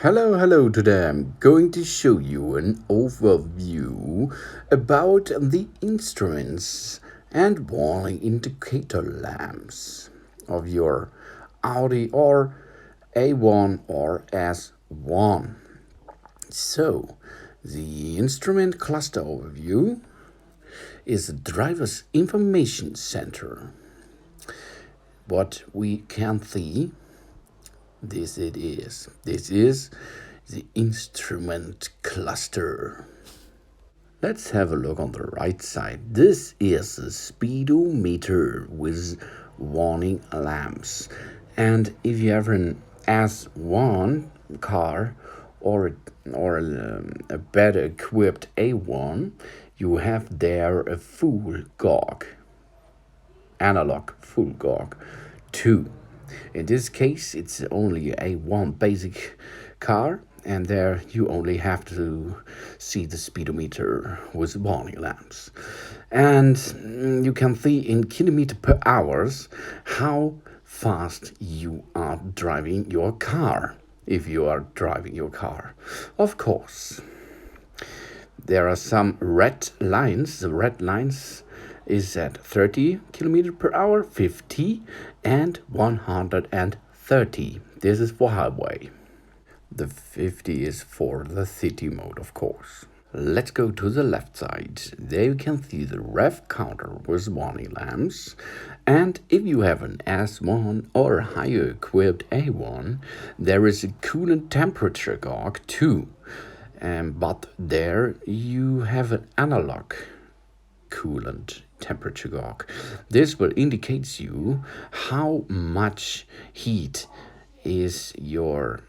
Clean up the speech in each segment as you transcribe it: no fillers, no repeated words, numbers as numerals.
Hello, today I'm going to show you an overview about the instruments and warning indicator lamps of your Audi or A1 or S1. So, the instrument cluster overview is the driver's information center. What we can see, this is the instrument cluster. Let's have a look on the right side. This is the Speedo Meter with warning lamps. And if you have an S1 car or a better equipped A1, you have there a full GOG, analog full GOG 2. In this case, it's only a A1 basic car, and there you only have to see the speedometer with warning lamps. And you can see in kilometer per hours how fast you are driving your car, if you are driving your car. Of course, there are some red lines. The red lines is at 30 kilometer per hour, 50 and 130. This is for highway. The 50 is for the city mode, of course. Let's go to the left side. There you can see the Rev Counter with warning lamps. And if you have an S1 or higher equipped A1, there is a Coolant Temperature GOG too. But there you have an analog coolant temperature GOG. This will indicate you how much heat is your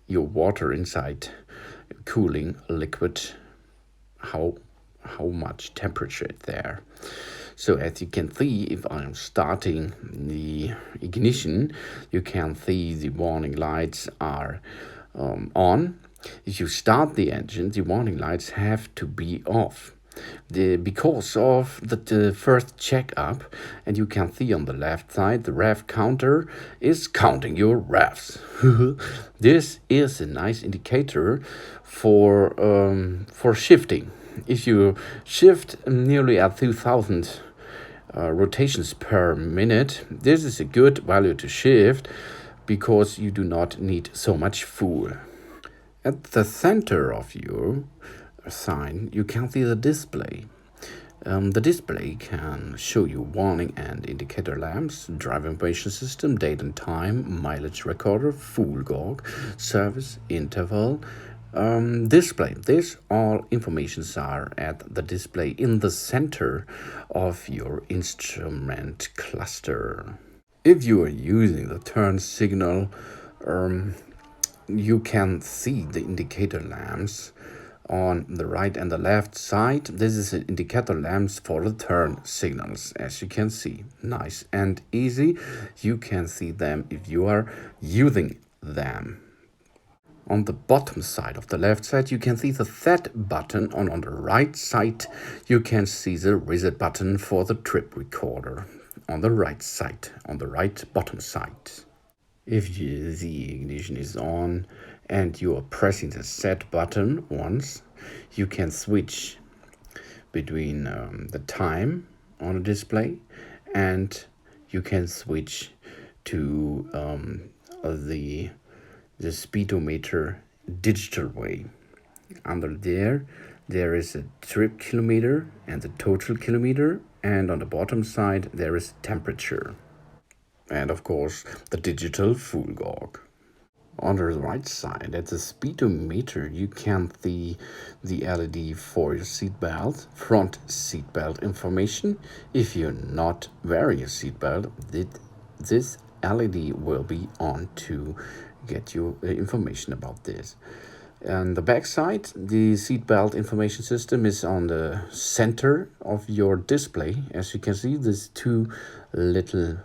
water inside cooling liquid, how much temperature is there. So as you can see, if I'm starting the ignition, you can see the warning lights are on. If you start the engine, the warning lights have to be off. Because of the first checkup, and you can see on the left side the Rev Counter is counting your revs. This is a nice indicator for shifting. If you shift nearly at 2000 rotations per minute, this is a good value to shift because you do not need so much fuel. At the center of your sign, you can see the display. The display can show you warning and indicator lamps, driver information system, date and time, mileage recorder, full GOG, service interval, display. These all informations are at the display in the center of your instrument cluster. If you are using the turn signal, you can see the indicator lamps on the right and the left side. This is an indicator lamps for the turn signals, as you can see. Nice and easy. You can see them if you are using them. On the bottom side of the left side, you can see the set button. On the right side, you can see the reset button for the trip recorder. On the right side, on the right bottom side. If the ignition is on and you are pressing the set button once, you can switch between the time on the display, and you can switch to the speedometer digital way. Under there is a trip kilometer and the total kilometer, and on the bottom side there is temperature. And of course, the digital full GOG. On the right side, at the speedometer, you can see the LED for your seatbelt, front seatbelt information. If you're not wearing a seatbelt, this LED will be on to get you information about this. And the back side, the seatbelt information system is on the center of your display. As you can see, there's two little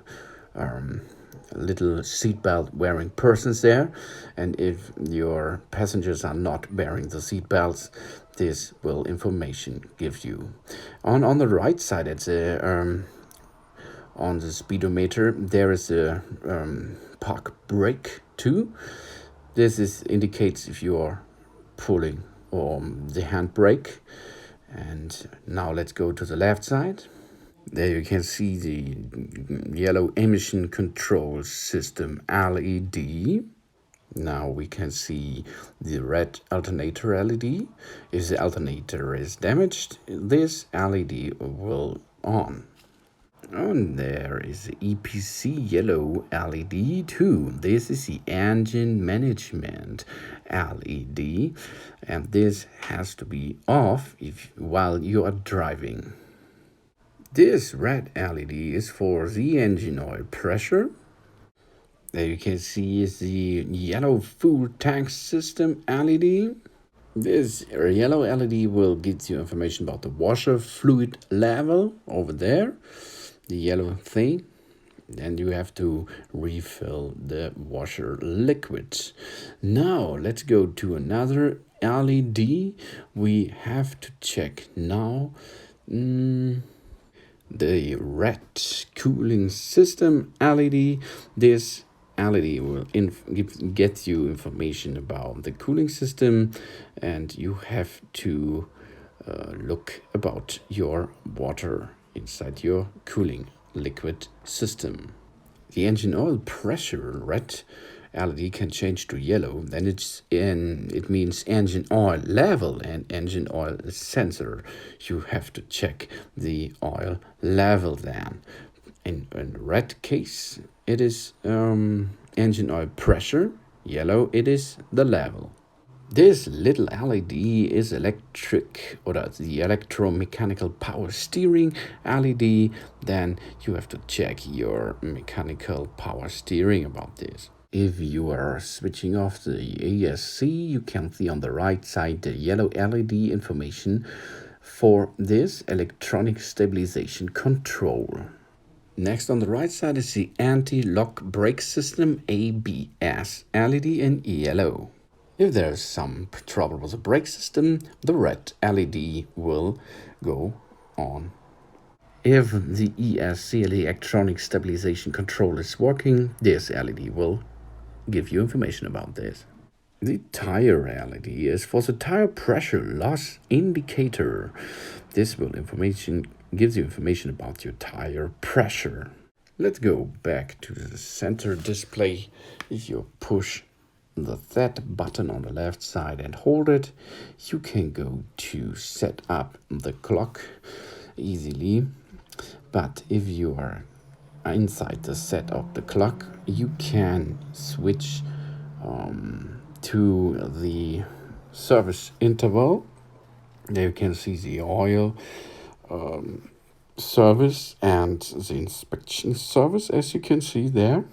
seatbelt wearing persons there, and if your passengers are not wearing the seatbelts, this will information give you. On the right side, it's on the speedometer, there is a park brake too. indicates if you are pulling the handbrake. And now let's go to the left side. There you can see the yellow emission control system LED. Now we can see the red alternator LED. If the alternator is damaged, this LED will on. And there is the EPC yellow LED too. This is the engine management LED, and this has to be off while you are driving. This red LED is for the engine oil pressure. There you can see is the yellow fuel tank system LED. This yellow LED will give you information about the washer fluid level over there, the yellow thing. Then you have to refill the washer liquid. Now let's go to another LED. We have to check now the red cooling system LED. This LED will get you information about the cooling system, and you have to look about your water inside your cooling liquid system. The engine oil pressure red LED can change to yellow. Then it means engine oil level and engine oil sensor. You have to check the oil level then. In red case, it is engine oil pressure. Yellow, it is the level. This little LED is electric, or the electromechanical power steering LED. Then you have to check your mechanical power steering about this. If you are switching off the ESC, you can see on the right side the yellow LED information for this electronic stabilization control. Next on the right side is the anti-lock brake system ABS LED in yellow. If there's some trouble with the brake system, the red LED will go on. If the ESC electronic stabilization control is working, this LED will give you information about this. The tire LED is for the tire pressure loss indicator. This gives you information about your tire pressure. Let's go back to the center display. If you push the set button on the left side and hold it, you can go to set up the clock easily. But if you are inside the set of the clock, you can switch to the service interval. There you can see the oil service and the inspection service, as you can see there.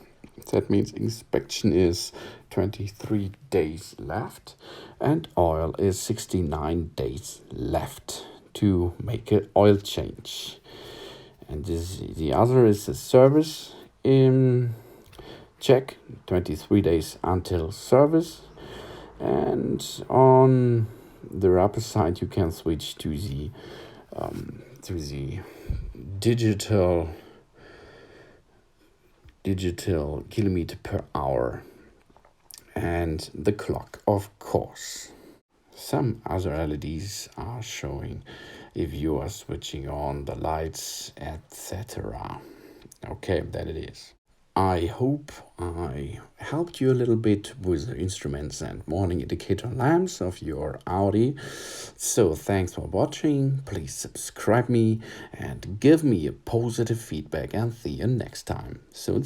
That means inspection is 23 days left and oil is 69 days left to make an oil change. And the other is the service check, 23 days until service. And on the upper side, you can switch to the digital kilometer per hour and the clock, of course. Some other LEDs are showing if you are switching on the lights, etc. Okay, that it is. I hope I helped you a little bit with the instruments and warning indicator lamps of your Audi. So thanks for watching. Please subscribe me and give me a positive feedback, and see you next time. Soon.